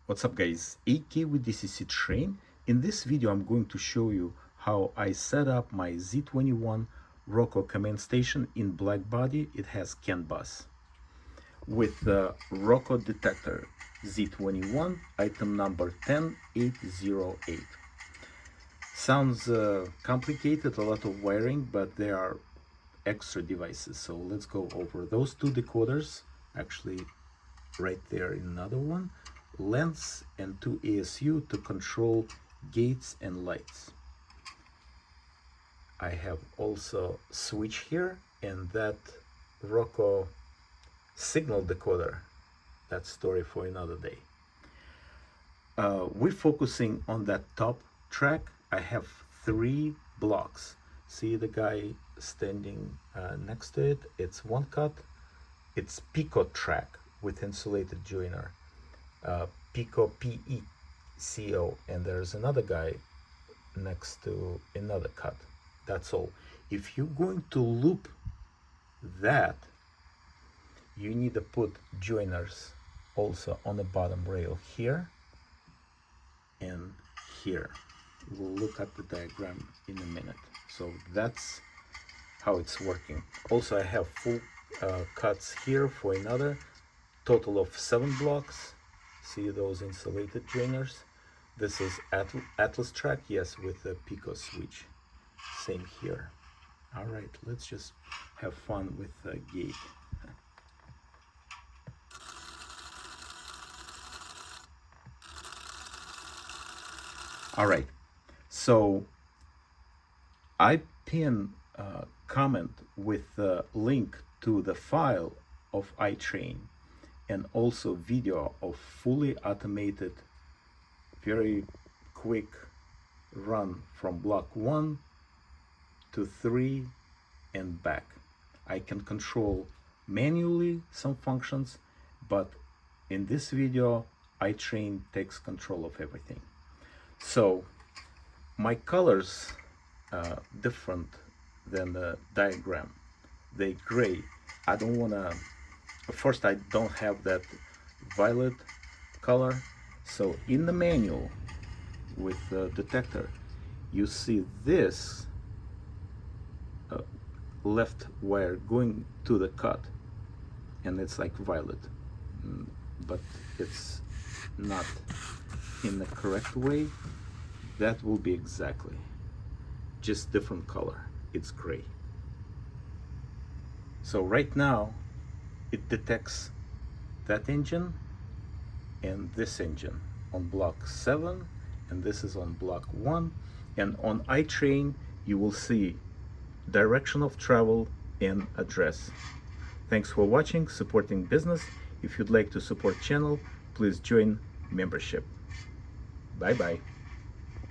What's up guys, AK with dcctrain. In this video I'm going to show you how I set up my Z21 RailCom command station in black body. It has CAN bus with the RailCom detector Z21 item number 10808. Sounds complicated, a lot of wiring, but there are extra devices. So let's go over those two decoders. Actually, right there another one, lens and two ASU to control gates and lights. I have also switch here and that RailCom signal decoder. That story for another day. We're focusing on that top track. I have 3 blocks. See the guy standing next to it? It's one cut. It's Pico track with insulated joiner, Pico PECO, and there's another guy next to another cut. That's all. If you're going to loop that, you need to put joiners also on the bottom rail here and here. We'll look at the diagram in a minute. So that's how it's working. Also I have full cuts here for another total of 7 blocks. See those insulated joiners? This is Atlas track, yes, with the Pico switch. Same here. All right, let's just have fun with the gate. All right, so I pin a comment with the link to the file of iTrain and also video of fully automated, very quick run from block 1 to 3 and back. I can control manually some functions, but in this video iTrain takes control of everything. So my colors different than the diagram. They gray. I don't want to, first I don't have that violet color. So in the manual with the detector, you see this left wire going to the cut, and it's like violet, but it's not in the correct way. That will be exactly just different color. It's gray. So right now it detects that engine and this engine on block 7, and this is on block 1. And on iTrain you will see direction of travel and address. Thanks for watching, supporting business. If you'd like to support channel, please join membership. Bye bye.